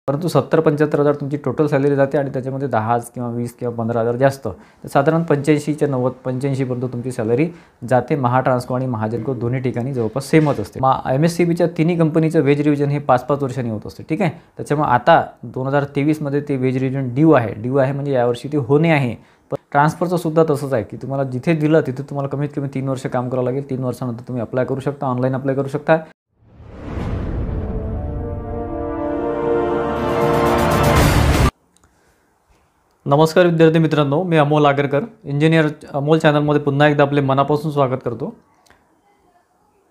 परंतु 70-75 तुमची total salary जाते आणि त्याच्यामध्ये 10 किंवा 20 किंवा 15,000 जास्त, तर साधारण 85 90 85 पर्यंत तुमची सॅलरी जाते. महाट्रान्सको आणि महाजनको दोन्ही ठिकाणी जवळपास सेमच असते. MSCBच्या तिन्ही कंपनीचं वेज रिव्हिजन हे 5-5 वर्षांनी होत असते. ठीक आहे. त्याच्यामुळे आता 2023 मध्ये ते वेज रिव्हिजन ड्यू आहे म्हणजे यावर्षी ते होणे आहे. पण ट्रान्सफरचं सुद्धा तसंच आहे की तुम्हाला जिथे दिलं तिथे तुम्हाला कमीत कमी 3 वर्ष काम करावं लागेल. 3 वर्षानंतर तुम्ही अप्लाय करू शकता, ऑनलाईन अप्लाय करू शकता. नमस्कार विद्यार्थी मित्रांनो, मी अमोल आगरकर, इंजिनियर अमोल चॅनलमध्ये पुन्हा एकदा आपले मनापासून स्वागत करतो.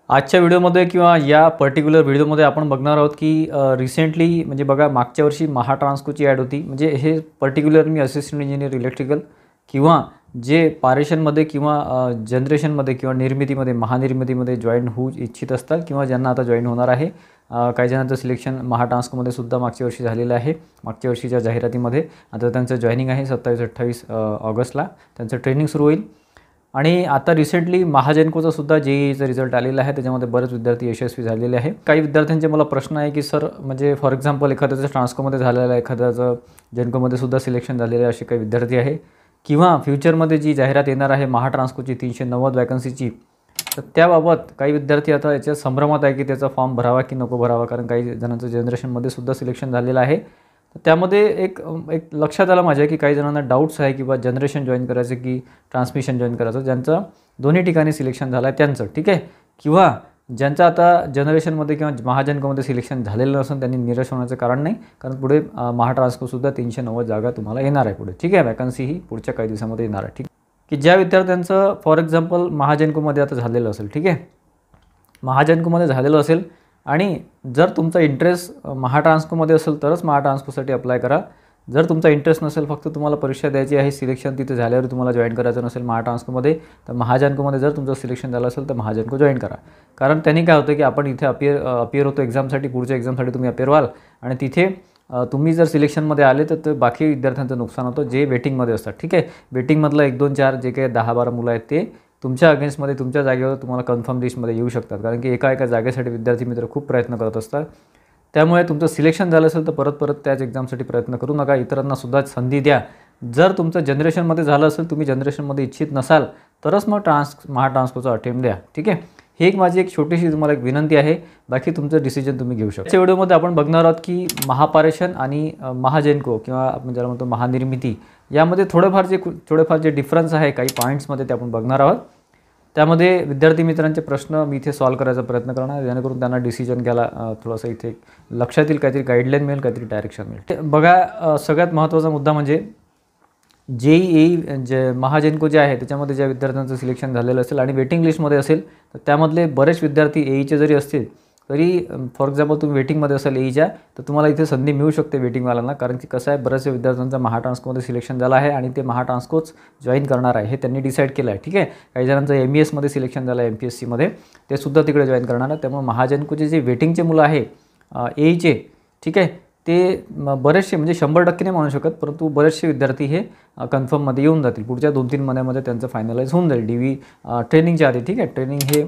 आजच्या व्हिडिओमध्ये किंवा या पर्टिक्युलर व्हिडिओमध्ये आपण बघणार आहोत की रिसेंटली म्हणजे बघा मागच्या वर्षी महाट्रान्सकोची ॲड होती. म्हणजे हे पर्टिक्युलर मी असिस्टंट इंजिनियर इलेक्ट्रिकल किंवा जे पारेशनमध्ये किंवा जनरेशनमध्ये किंवा निर्मितीमध्ये महानिर्मितीमध्ये जॉईन होऊ इच्छित असतात किंवा ज्यांना आता जॉईन होणार आहे. काही जणांचं सिलेक्शन महाट्रान्सकोमध्ये सुद्धा मागच्या वर्षी झालेलं आहे. मागच्या वर्षीच्या जाहिरातीमध्ये आता त्यांचं जॉईनिंग आहे 27-28 ऑगस्टला त्यांचं ट्रेनिंग सुरू होईल. आणि आता रिसेंटली महाजेनकोचा सुद्धा JEEचा रिझल्ट आलेला आहे. त्याच्यामध्ये बरेच विद्यार्थी यशस्वी झालेले आहे. काही विद्यार्थ्यांचे मला प्रश्न आहे की सर म्हणजे फॉर एक्झाम्पल एखाद्याचं ट्रान्सकोमध्ये झालेलं आहे, एखाद्याचं जेनकोमध्ये सुद्धा सिलेक्शन झालेलं आहे असे काही विद्यार्थी आहे किंवा फ्युचरमध्ये जी जाहिरात येणार आहे महाट्रान्सकोची 390 वॅकन्सीची, तर त्याबाबत काही विद्यार्थी आता याच्या संभ्रमात आहे की त्याचा फॉर्म भरावा की नको भरावा. कारण काही जणांचं जनरेशनमध्ये सुद्धा सिलेक्शन झालेलं आहे. तर त्यामध्ये एक लक्षात आलं माझ्या की काही जणांना डाऊट्स आहे की बा जनरेशन जॉईन करायचं की ट्रान्समिशन जॉईन करायचं. ज्यांचं दोन्ही ठिकाणी सिलेक्शन झालं आहे त्यांचं ठीक आहे, किंवा ज्यांचं आता जनरेशनमध्ये किंवा महाजनकोमध्ये सिलेक्शन झालेलं नसून त्यांनी निराश होण्याचं कारण नाही. कारण पुढे महाट्रान्सकोसुद्धा 390 जागा तुम्हाला येणार आहे पुढे. ठीक आहे, वॅकन्सी ही पुढच्या काही दिवसामध्ये येणार आहे. ठीक, की ज्या विद्यार्थ्यांचं फॉर एक्झाम्पल महाजनकोमध्ये आता झालेलं असेल, ठीक आहे, महाजनकोमध्ये झालेलं असेल आणि जर तुमचा इंटरेस्ट महाट्रान्सकोमध्ये असेल तरच महाट्रान्सकोसाठी अप्लाय करा. जर तुमचा इंटरेस्ट नसेल, फक्त तुम्हाला परीक्षा द्यायची आहे, सिलेक्शन तिथे झाल्यावर तुम्हाला जॉईन करायचं नसेल महाट्रान्सकोमध्ये, तर महाजनकोमध्ये जर तुमचं सिलेक्शन झालं असेल तर महाजनको जॉईन करा. कारण त्यांनी काय होतं की आपण इथे अपियर होतो एक्झामसाठी, पुढच्या एक्झामसाठी तुम्ही अपियर व्हाल आणि तिथे तुम्ही जर सिलेक्शनमध्ये आले तर बाकी विद्यार्थ्यांचं नुकसान होतं जे वेटिंगमध्ये असतात. ठीक आहे, वेटिंगमधलं 1 2 4 जे काही 10-12 मुलं आहेत ते तुमच्या अगेन्स्टमध्ये तुमच्या जागेवर तुम्हाला कन्फर्म लिस्टमध्ये येऊ शकतात. कारण की एका जागेसाठी विद्यार्थी मित्र खूप प्रयत्न करत असतात. त्यामुळे तुमचं सिलेक्शन झालं असेल तर परत त्याच एक्झामसाठी प्रयत्न करू नका, इतरांनासुद्धा संधी द्या. जर तुमचं जनरेशनमध्ये झालं असेल, तुम्ही जनरेशनमध्ये इच्छित नसाल तरच मग महाट्रान्सकोचा अटेम्प्ट द्या. ठीक आहे, ही माझी एक छोटीशी तुम्हाला एक विनंती आहे. बाकी तुमचं डिसिजन तुम्ही घेऊ शकता. या व्हिडिओमध्ये आपण बघणार आहोत की महापारेशन आणि महाजेनको किंवा आपण ज्याला म्हणतो महानिर्मिती यामध्ये थोडेफार जे डिफरन्स आहे काही पॉईंट्समध्ये ते आपण बघणार आहोत. त्यामध्ये विद्यार्थी मित्रांचे प्रश्न मी इथे सॉल्व करायचा प्रयत्न करणार जेणेकरून त्यांना डिसिजन घ्यायला थोडंसं इथे लक्षात येईल, काहीतरी गाईडलाईन मिळेल, काहीतरी डायरेक्शन मिळेल. बघा सगळ्यात महत्त्वाचा मुद्दा म्हणजे JEE जे महाजेनको जे आहे त्याच्यामध्ये ज्या विद्यार्थ्यांचं सिलेक्शन झालेलं असेल आणि वेटिंग लिस्टमध्ये असेल तर त्यामधले बरेच विद्यार्थी EEचे जरी असतील तरी फॉर एक्झाम्पल तुम्ही वेटिंगमध्ये असाल EEच्या तर तुम्हाला इथे संधी मिळू शकते वेटिंगवाल्यांना. कारण की कसं आहे, बऱ्याचशा विद्यार्थ्यांचा महाट्रान्सकोमध्ये सिलेक्शन झालं आहे आणि ते महाट्रान्सकोच जॉईन करणार आहे हे त्यांनी डिसाईड केलं आहे. ठीक आहे, काही जणांचं MESमध्ये सिलेक्शन झालं आहे, MPSCमध्ये ते सुद्धा तिकडे जॉईन करणार आहे. त्यामुळे महाजनकोचे जे वेटिंगचे मुलं आहे EEचे, ठीक आहे, ते बरेचसे म्हणजे 100% नाही म्हणू शकत, परंतु बरेचसे विद्यार्थी हे कन्फर्ममध्ये येऊन जातील. पुढच्या 2-3 महिन्यामध्ये त्यांचं फायनलाइज होऊन जाईल DV ट्रेनिंगच्या आधी. ठीक आहे, ट्रेनिंग हे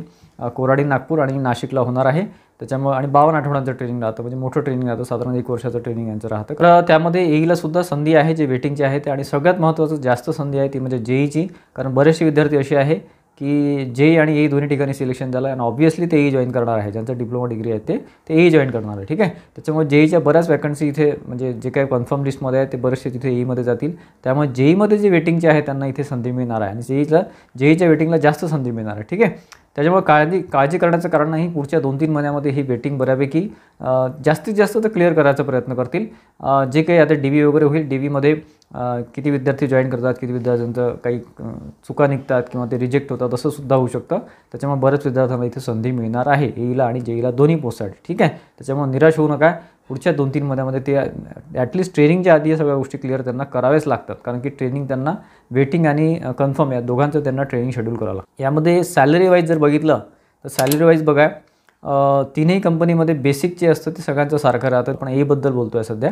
कोराडी, नागपूर आणि नाशिकला होणार आहे. त्याच्यामुळे आणि 52 आठवड्यांचं ट्रेनिंग राहतं, म्हणजे मोठं ट्रेनिंग राहतं, साधारण 1 वर्षाचं ट्रेनिंग यांचं राहतं. तर त्यामध्ये EEला सुद्धा संधी आहे जे वेटिंगचे आहे ते. आणि सगळ्यात महत्त्वाचं जास्त संधी आहे ती म्हणजे JEEची. कारण बरेचसे विद्यार्थी असे आहे की JEE आणि EE दोन्ही ठिकाणी सिलेक्शन झालं आहे आणि ऑब्व्हियसली ते EE जॉईन करणार आहे. ज्यांचं डिप्लोमा डिग्री आहे ते EE जॉईन करणार आहे. ठीक आहे, त्याच्यामुळे JEEच्या बऱ्याच वॅकन्सी इथे म्हणजे जे काही कन्फर्म लिस्टमध्ये आहे ते बरेचसे तिथे EEमध्ये जातील. त्यामुळे JEEमध्ये जे वेटिंगचे आहे त्यांना इथे संधी मिळणार आहे आणि JEEच्या वेटिंगला जास्त संधी मिळणार आहे. ठीक आहे, त्याच्यामुळे काळजी करण्याचं कारण नाही. पुढच्या 2-3 महिन्यामध्ये ही वेटिंग बऱ्यापैकी जास्तीत जास्त तर क्लिअर करायचा प्रयत्न करतील. जे काही आता DV वगैरे होईल, DVमध्ये किती विद्यार्थी जॉईन करतात, किती विद्यार्थ्यांचं काही चुका निघतात किंवा ते रिजेक्ट होतात असं सुद्धा होऊ शकतं. त्याच्यामुळे बऱ्याच विद्यार्थ्यांना इथे संधी मिळणार आहे EEला आणि JEEला दोन्ही पोस्टसाठी. ठीक आहे, त्याच्यामुळे निराश होऊ नका. पुढच्या 2-3 महिन्यामध्ये ते ॲटलिस्ट ट्रेनिंगच्या आधी या सगळ्या गोष्टी क्लिअर त्यांना कराव्याच लागतात. कारण की ट्रेनिंग त्यांना वेटिंग आणि कन्फर्म या दोघांचं त्यांना ट्रेनिंग शेड्यूल करावं लागतं. यामध्ये सॅलरी वाईज जर बघितलं तर सॅलरी वाईज बघा तिन्ही कंपनीमध्ये बेसिक जे असतं ते सगळ्यांचं सारखं राहतं. पण EEबद्दल बोलतो आहे सध्या.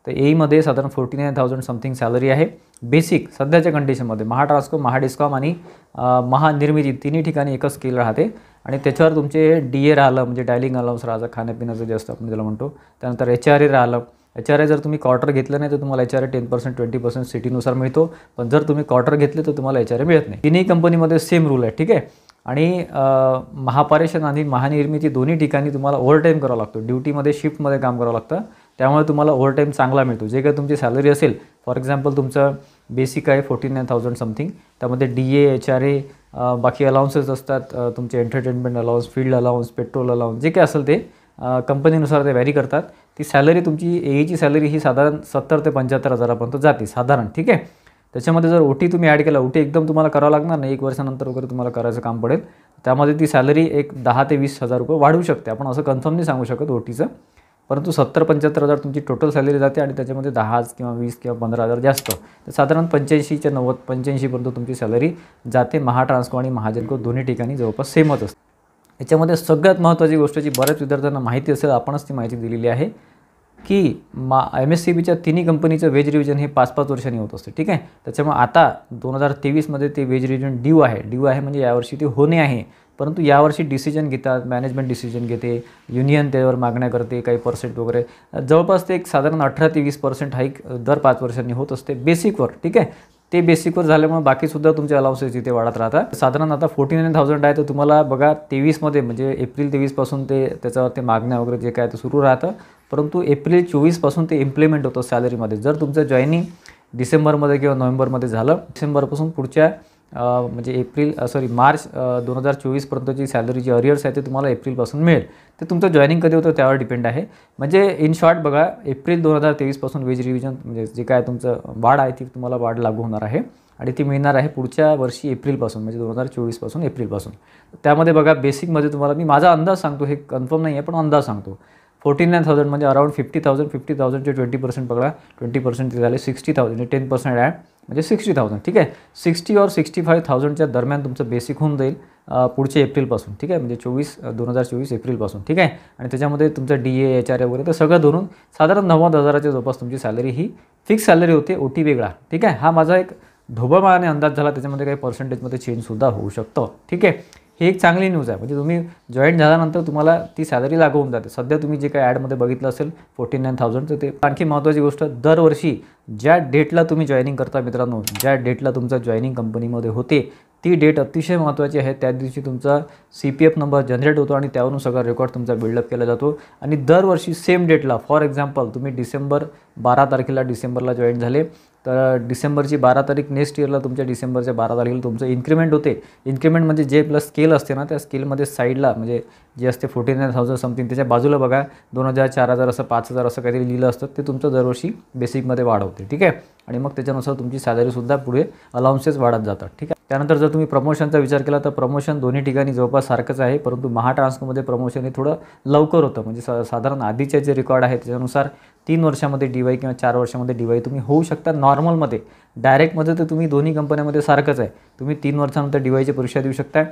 तर EEमध्ये साधारण 49,000 समथिंग सॅलरी आहे बेसिक सध्याच्या कंडिशनमध्ये. महाट्रान्सको, महाडिस्कॉम आणि महानिर्मिती तिन्ही ठिकाणी एकच स्केल राहते आणि त्याच्यावर तुमचे DA राहिलं म्हणजे डायलिंग अलाउन्स राहिलं, खाण्यापिण्याचं जे असतं आपण ज्याला म्हणतो, त्यानंतर HRA राहिलं, HRA जर तुम्ही क्वार्टर घेतलं नाही तर तुम्हाला HRA 10% 20% सिटीनुसार मिळतो, पण जर तुम्ही क्वार्टर घेतले तर तुम्हाला HRA मिळत नाही. तिन्ही कंपनीमध्ये सेम रूल आहे, ठीक आहे. आणि महापारेषण आणि महानिर्मिती दोन्ही ठिकाणी तुम्हाला ओव्हरटाईम करावा लागतो. ड्युटीमध्ये शिफ्टमध्ये काम करावं लागतं, त्यामुळे तुम्हाला ओव्हरटाईम चांगला मिळतो. जे काही तुमची सॅलरी असेल, फॉर एक्झाम्पल तुमचं बेसिक आहे 49,000 समथिंग, त्यामध्ये DA HRA बाकी अलाउन्सेस असतात, तुमचे entertainment allowance, field allowance, petrol allowance, जे काही असेल ते कंपनीनुसार ते व्हॅरी करतात. ती सॅलरी तुमची AEची सॅलरी ही साधारण 70,000 ते 75,000पर्यंत जाते साधारण, ठीक आहे. त्याच्यामध्ये जर OT तुम्ही ॲड केला, OT एकदम तुम्हाला करावं लागणार नाही, 1 वर्षानंतर वगैरे तुम्हाला करायचं काम पडेल, त्यामध्ये ती सॅलरी एक 10,000 ते 20,000 रुपये वाढू शकते. आपण असं कन्फर्म नाही सांगू शकत OTचं, परंतु 70,000-75,000 तुमची टोटल सॅलरी जाते आणि त्याच्यामध्ये 10 किंवा 20 किंवा 15,000 जास्त, तर साधारण 85 ते 90 85पर्यंत तुमची सॅलरी जाते. महाट्रान्सको आणि महाजनको दोन्ही ठिकाणी जवळपास सेमच असते. याच्यामध्ये सगळ्यात महत्त्वाची गोष्ट जी बऱ्याच विद्यार्थ्यांना माहिती असेल, आपणच ती माहिती दिलेली आहे, की MSCBच्या तिन्ही कंपनीचं वेज रिव्हिजन हे 5-5 वर्षांनी होत असते, ठीक आहे. त्याच्यामुळे आता 2023मध्ये ते वेज रिव्हिजन ड्यू आहे म्हणजे यावर्षी ते होणे आहे, परंतु यावर्षी डिसिजन घेतात, मॅनेजमेंट डिसिजन घेते, युनियन त्यावर मागण्या करते, काही पर्सेंट वगैरे, जवळपास ते एक साधारण 18 ते 20% हाईक दर 5 वर्षांनी होत असते बेसिकवर, ठीक आहे. ते बेसिकवर झाल्यामुळे बाकीसुद्धा तुमचे अलाउन्सेस इथे वाढत राहतात. साधारण आता 49,000 आहे, तर तुम्हाला बघा 23मध्ये म्हणजे एप्रिल 23पासून ते त्याच्यावर ते मागण्या वगैरे जे काय ते सुरू राहतं, परंतु एप्रिल 24पासून ते इम्प्लिमेंट होतं सॅलरीमध्ये. जर तुमचं जॉईनिंग डिसेंबरमध्ये किंवा नोव्हेंबरमध्ये झालं, डिसेंबरपासून पुढच्या म्हणजे मार्च 2024पर्यंतची सॅलरी जी अरियर्स आहे ते तुम्हाला एप्रिलपासून मिळेल. ते तुमचं जॉईनिंग कधी होतं त्यावर डिपेंड आहे. म्हणजे इन शॉर्ट बघा, एप्रिल 2023पासून वेज रिव्हिजन म्हणजे जे काय तुमचं वाढ आहे ती तुम्हाला वाढ लागू होणार आहे आणि ती मिळणार आहे पुढच्या वर्षी एप्रिलपासून, म्हणजे 2024पासून एप्रिलपासून. त्यामध्ये बघा बेसिकमध्ये तुम्हाला मी माझा अंदाज सांगतो, हे कन्फर्म नाही आहे पण अंदाज सांगतो, 49,000 म्हणजे अराउंड 50,000चे 20% पकडा, 20% ते झाले 60,000, 10% ॲड म्हणजे 60,000, ठीक आहे. 60 और 65,000च्या दरम्यान तुमचं बेसिक होऊन जाईल पुढच्या एप्रिलपासून, ठीक आहे. म्हणजे 2024 एप्रिलपासून, ठीक आहे. आणि त्याच्यामध्ये तुमचं DA HRA वगैरे तर सगळं धरून साधारण 90,000च्या जवळपास तुमची सॅलरी ही फिक्स सॅलरी होते, OT वेगळा, ठीक आहे. हा माझा एक ढोबळमानाने अंदाज झाला, त्याच्यामध्ये काही पर्सेंटेजमध्ये चेंजसुद्धा होऊ शकतं, ठीक आहे. ही एक चांगली न्यूज आहे, म्हणजे तुम्ही जॉईन झाल्यानंतर तुम्हाला ती सॅलरी लागू होऊन जाते. सध्या तुम्ही जे काही ॲडमध्ये बघितलं असेल 49,000, तर ते आणखी महत्त्वाची गोष्ट, दरवर्षी ज्या डेटला तुम्ही जॉईनिंग करता मित्रांनो, ज्या डेटला तुमचं जॉईनिंग कंपनीमध्ये होते ती डेट अतिशय महत्त्वाची आहे. त्या दिवशी तुमचा CPF नंबर जनरेट होतो आणि त्यावरून सगळा रेकॉर्ड तुमचा बिल्डअप केला जातो. आणि दरवर्षी सेम डेटला, फॉर एक्झाम्पल तुम्ही 12 तारखेला डिसेंबरला जॉईन झाले, तर डिसेंबरची 12 तारीख नेक्स्ट इयरला तुमच्या डिसेंबरच्या 12 तारखेला तुमचं इन्क्रिमेंट होते. इन्क्रिमेंट म्हणजे जे प्लस स्केल असते ना, त्या स्केलमध्ये साईडला म्हणजे जे असते 49,000 समथिंग, त्याच्या बाजूला बघा 2,000 4,000 असं 5,000 असं काहीतरी लिहिलं असतं, ते तुमचं दरवर्षी बेसिकमध्ये वाढवते, ठीक आहे. आणि मग त्याच्यानुसार तुमची सॅलरीसुद्धा पुढे अलाउन्सेस वाढत जातात, ठीक आहे. त्यानंतर जर तुम्ही प्रमोशनचा विचार केला तर प्रमोशन दोन्ही ठिकाणी जवळपास सारखंच आहे, परंतु महाट्रान्सकोमध्ये प्रमोशन हे थोडं लवकर होतं. म्हणजे साधारण आधीचे जे रेकॉर्ड आहे त्याच्यानुसार 3 वर्षामध्ये DY किंवा 4 वर्षामध्ये DY तुम्ही होऊ शकता नॉर्मलमध्ये. डायरेक्टमध्ये तर तुम्ही दोन्ही कंपन्यामध्ये सारखंच आहे, तुम्ही 3 वर्षानंतर DYची परीक्षा देऊ शकता,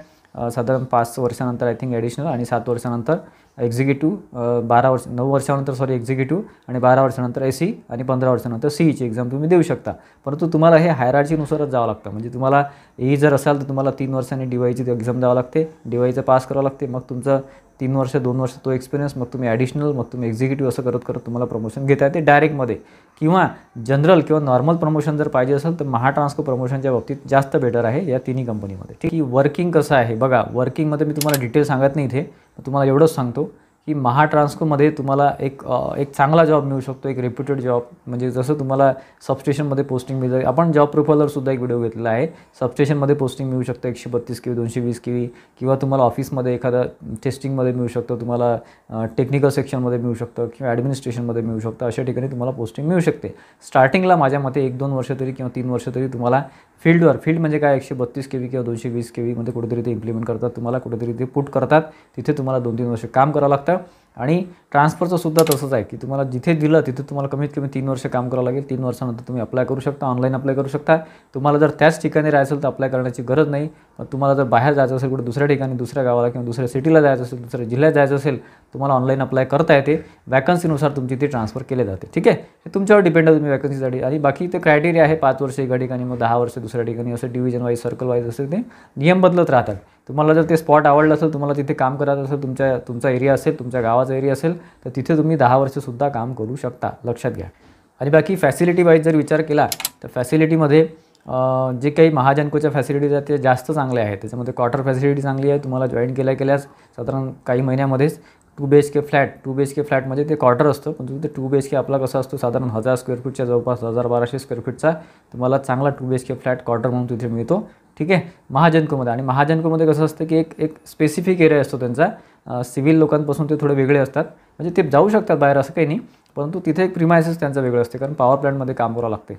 साधारण 5 वर्षानंतर आय थिंक ॲडिशनल, आणि 7 वर्षानंतर एक्झिक्युटिव्ह, 9 वर्षानंतर एक्झिक्युटिव्ह, आणि 12 वर्षानंतर SE, आणि 15 वर्षानंतर CEची एक्झाम तुम्ही देऊ शकता. परंतु तुम्हाला हे हायरार्चीनुसारच जावं लागतं. म्हणजे तुम्हाला AE जर असाल तर तुम्हाला 3 वर्षांनी DYची एक्झाम द्यावं लागते, DYचं पास करावं लागते, मग तुमचं 3 वर्ष 2 वर्ष तो एक्सपिरियन्स, मग तुम्ही ॲडिशनल, मग तुम्ही एक्झिक्युटिव्ह, असं करत करत तुम्हाला प्रमोशन घेता येते डायरेक्टमध्ये. किंवा जनरल किंवा नॉर्मल प्रमोशन जर पाहिजे असेल तर महाट्रान्सको प्रमोशनच्या बाबतीत जास्त बेटर आहे या तिन्ही कंपनीमध्ये, ठीक आहे. वर्किंग कसं आहे बघा, वर्किंगमध्ये मी तुम्हाला डिटेल सांगत नाही इथे, तुम्हाला एवढंच सांगतो की महाट्रान्सकोमध्ये तुम्हाला एक चांगला जॉब मिळू शकतो, एक रेप्युटेड जॉब. म्हणजे जसं तुम्हाला सबस्टेशनमध्ये पोस्टिंग मिळतं, आपण जॉब प्रोफाईलवरसुद्धा एक व्हिडिओ घेतलेला आहे, सबस्टेशनमध्ये पोस्टिंग मिळू शकतं 132 kV 220 kV, किंवा तुम्हाला ऑफिसमध्ये एखादा टेस्टिंगमध्ये मिळू शकतं, तुम्हाला टेक्निकल सेक्शनमध्ये मिळू शकतं, किंवा ॲडमिनिस्ट्रेशनमध्ये मिळू शकतं. अशा ठिकाणी तुम्हाला पोस्टिंग मिळू शकते. स्टार्टिंगला माझ्या मते 1-2 वर्ष तरी किंवा 3 वर्ष तरी तुम्हाला फील्ड म्हणजे काय 132 kV किंवा 220 kV मध्ये कुठेतरी ते इम्प्लिमेंट करतात, तुम्हाला कुठेतरी ते पुट करतात, तिथे तुम्हाला 2-3 वर्ष काम करावं लागतं. आणि ट्रान्सफरचं सुद्धा तसंच आहे की तुम्हाला जिथे दिलं तिथे तुम्हाला कमीत कमी 3 वर्ष काम करावं लागेल. 3 वर्षानंतर तुम्ही अप्लाय करू शकता, ऑनलाईन अप्लाय करू शकता. तुम्हाला जर त्याच ठिकाणी राहायचं असेल तर अप्लाय करण्याची गरज नाही. पण तुम्हाला जर बाहेर जायचं असेल कुठे दुसऱ्या ठिकाणी, दुसऱ्या गावाला किंवा दुसऱ्या सिटीला जायचं असेल, दुसऱ्या जिल्ह्यात जायचं असेल, तुम्हाला ऑनलाईन अप्लाय करता येते. वॅकन्सीनुसार तुमची ती ट्रान्सफर केले जाते. ठीक आहे, हे तुमच्यावर डिपेंड आहे तुम्ही वॅकन्सीसाठी. आणि बाकी ते क्रायटेरिया आहे 5 वर्ष एका ठिकाणी, मग 10 वर्ष दुसऱ्या ठिकाणी, असं डिव्हिजन वाईज सर्कल वाईज असे ते नियम बदलत राहतात. तुम्हाला जर ते स्पॉट आवडलं असेल, तुम्हाला तिथे काम करायचं असेल, तुमचा एरिया असेल, तुमच्या गावाचा एरिया असेल, तर तिथे तुम्ही 10 वर्षसुद्धा काम करू शकता, लक्षात घ्या. आणि बाकी फॅसिलिटी वाईज जर विचार केला तर फॅसिलिटीमध्ये जे काही महाजनकोच्या फॅसिलिटीज आहेत ते जास्त चांगले आहेत. त्याच्यामध्ये क्वार्टर फॅसिलिटी चांगली आहे. तुम्हाला जॉईन केल्यास साधारण काही महिन्यामध्येच 2 BHK फ्लॅट म्हणजे ते क्वार्टर असतं, पण ते 2 BHK आपला कसा असतो साधारण 1000 स्क्वेअर फूटच्या जवळपास 1200 स्क्वेअर फूटचा तुम्हाला चांगला 2 BHK फ्लॅट क्वार्टर म्हणून तिथे मिळतो. ठीक आहे, महाजनकोमध्ये. आणि महाजनकोमध्ये कसं असतं की एक स्पेसिफिक एरिया असतो त्यांचा. सिव्हिल लोकांपासून ते थोडे वेगळे असतात, म्हणजे ते जाऊ शकतात बाहेर असं काही नाही, परंतु तिथे एक प्रिमायसेस त्यांचं वेगळं असते, कारण पॉवर प्लॅन्टमध्ये काम करावं लागते.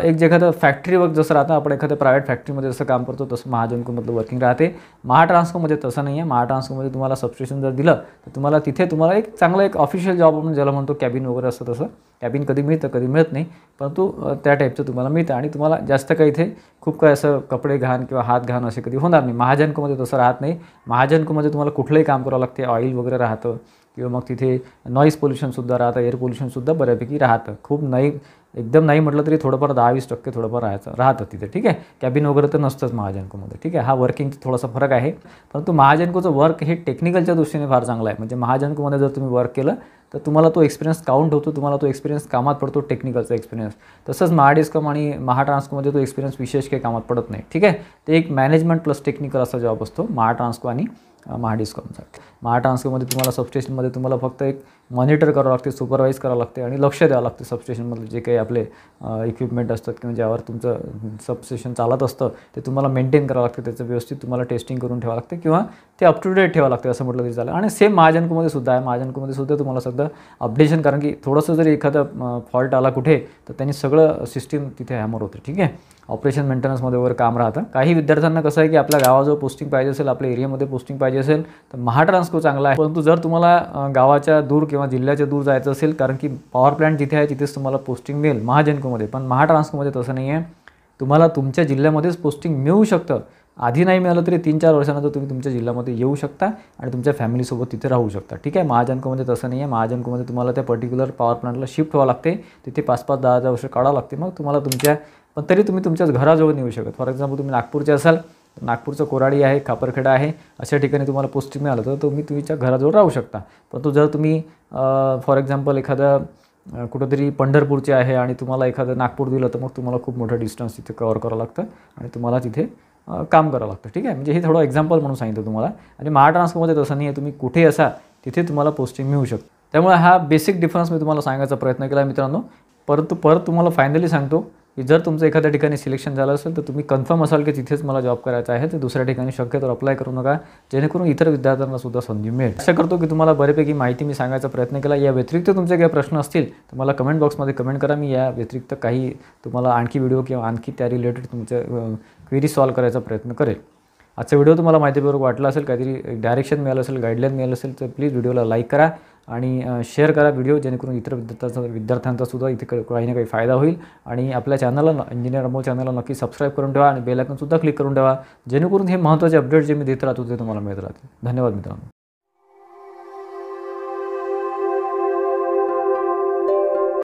एक एखादं फॅक्टरी वर्क जसं राहतं, आपण एखाद्या प्रायव्हेट फॅक्टरीमध्ये जसं काम करतो तसं महाजनकोमधलं वर्किंग राहते. महाट्रान्सकोमध्ये तसं नाही आहे. महाट्रान्सकोमध्ये तुम्हाला सबस्टेशन जर दिलं तर तुम्हाला तिथे एक चांगलं एक ऑफिशियल जॉब म्हणून ज्याला म्हणतो कॅबिन वगैरे असतं, तसं कॅबिन कधी मिळतं कधी मिळत नाही, परंतु त्या टाईपचं तुम्हाला मिळतं. आणि तुम्हाला जास्त काही इथे खूप काय असं कपडे घाण किंवा हात घाण असे कधी होणार नाही. महाजनकोमध्ये तसं राहत नाही. महाजनकोमध्ये तुम्हाला कुठलंही काम करावं लागते. ऑइल वगैरे राहतं, किंवा मग तिथे नॉईज पोल्युशनसुद्धा राहतं, एअर पोल्युशनसुद्धा बऱ्यापैकी राहतं. खूप नाही, एकदम नाही म्हटलं तरी थोडंफार 10-20% थोडंफार राहतं तिथे. ठीक आहे, कॅबिन वगैरे तर नसतंच महाजनकोमध्ये. ठीक आहे, हा वर्किंगचा थोडासा फरक आहे. परंतु महाजनकोचं वर्क हे टेक्निकलच्या दृष्टीने फार चांगलं आहे. म्हणजे महाजनकोमध्ये जर तुम्ही वर्क केलं तर तुम्हाला तो एक्सपिरियन्स काउंट होतो, तुम्हाला तो एक्सपिरियन्स कामात पडतो, टेक्निकलचा एक्सपिरियन्स. तसंच महाडिस्कॉम आणि महाट्रान्सकोमध्ये तो एक्सपिरियन्स विशेष काही कामात पडत नाही. ठीक आहे, ते एक मॅनेजमेंट प्लस टेक्निकल असा जॉब असतो महाट्रान्सको आणि महाडिस्कॉमचा. महाट्रान्सकोमध्ये तुम्हाला सबस्टेशनमध्ये तुम्हाला फक्त एक मॉनिटर करावं लागते, सुपरवाईज करावं लागते आणि लक्ष द्यावं लागते. सबस्टेशनमधले जे काही आपले इक्विपमेंट असतात किंवा ज्यावर तुमचं सबस्टेशन चालत असतं ते तुम्हाला मेंटेन करावं लागते, त्याचं व्यवस्थित तुम्हाला टेस्टिंग करून ठेवावं लागते किंवा ते अप टू डेट ठेवावं लागते असं म्हटलं तरी चालेल. आणि सेम महाजनकोमध्ये सुद्धा आहे. महाजनकोमध्ये सुद्धा तुम्हाला सगळं अपडेशन, कारण की थोडंसं जरी एखादा फॉल्ट आला कुठे तर त्यांनी सगळं सिस्टीम तिथे हॅमर होतं. ठीक आहे, ऑपरेशन मेंटेनन्समध्ये वगैरे काम राहतं. काही विद्यार्थ्यांना कसं आहे की आपल्या गावाजवळ पोस्टिंग पाहिजे असेल, आपल्या एरियामध्ये पोस्टिंग पाहिजे असेल तर महाट्रान्सको चांगला आहे. परंतु जर तुम्हाला गावाच्या दूर किंवा जिल्ह्याच्या दूर जायचं असेल, कारण की पॉवर प्लॅन्ट जिथे आहे तिथेच तुम्हाला पोस्टिंग मिळेल महाजनकोमध्ये, पण महाट्रान्सकोमध्ये तसं नाही आहे. तुम्हाला तुमच्या जिल्ह्यामध्येच पोस्टिंग मिळू शकतं. आधी नाही मिळालं तरी 3-4 वर्षानंतर तुम्ही तुमच्या जिल्ह्यामध्ये येऊ शकता आणि तुमच्या फॅमिलीसोबत तिथे राहू शकता. ठीक आहे, महाजनकोमध्ये तसं नाही आहे. महाजनकोमध्ये तुम्हाला त्या पर्टिक्युलर पॉवर प्लॅन्टला शिफ्ट व्हावं लागते, तिथे 5-5, 10-10 वर्ष काढावं लागते, मग तुम्हाला पण तरी तुम्ही तुमच्याच घराजवळ नाही येऊ शकत. फॉर एक्झाम्पल तुम्ही नागपूरचे असाल, नागपूरचं कोराडी आहे, खापरखेडा आहे, अशा ठिकाणी तुम्हाला पोस्टिंग मिळालं तर तुम्ही तुमच्या घराजवळ राहू शकता. परंतु जर तुम्ही फॉर एक्झाम्पल एखादं कुठंतरी पंढरपूरचे आहे आणि तुम्हाला एखादं नागपूर दिलं तर मग तुम्हाला खूप मोठं डिस्टन्स तिथे कव्हर करावं लागतं आणि तुम्हाला तिथे काम करावं लागतं. ठीक आहे, म्हणजे हे थोडं एक्झाम्पल म्हणून सांगितलं तुम्हाला. आणि महाट्रान्सकोमध्ये तसं नाही आहे, तुम्ही कुठेही असा तिथे तुम्हाला पोस्टिंग मिळू शकते. त्यामुळे हा बेसिक डिफरन्स मी तुम्हाला सांगायचा प्रयत्न केला मित्रांनो. परंतु परत तुम्हाला फायनली सांगतो की जर तुमचं एखाद्या ठिकाणी सिलेक्शन झालं असेल तर तुम्ही कन्फर्म असाल की तिथेच मला जॉब करायचा आहे, तर दुसऱ्या ठिकाणी शक्यतो अप्लाय करू नका, जेणेकरून इतर विद्यार्थ्यांना सुद्धा संधी मिळेल. आशा करतो की तुम्हाला बऱ्यापैकी माहिती मी सांगायचा प्रयत्न केला. या व्यतिरिक्त तुमचे काही प्रश्न असतील तर मला कमेंट बॉक्समध्ये कमेंट करा. मी या व्यतिरिक्त काही तुम्हाला आणखी व्हिडिओ किंवा आणखी त्या रिलेटेड तुमचे क्वेरी सॉल्व्ह करायचा प्रयत्न करेल. आजचा व्हिडिओ तुम्हाला माहितीपूर्वक वाटला असेल, काहीतरी डायरेक्शन मिळालं असेल, गाईडलाईन मिळालं असेल तर प्लीज व्हिडिओला लाईक करा आणि शेअर करा व्हिडिओ, जेणेकरून इतर विद्यार्थ्यांचा सुद्धा इथे काही ना काही फायदा होईल. आणि आपल्या चॅनलला इंजिनियर अमोल चॅनलला नक्की सबस्क्राईब करून ठेवा आणि बेल आयकॉन सुद्धा क्लिक करून ठेवा, जेणेकरून हे महत्त्वाचे अपडेट जे मी देत राहतो ते तुम्हाला मिळत राहतील. धन्यवाद मित्रांनो.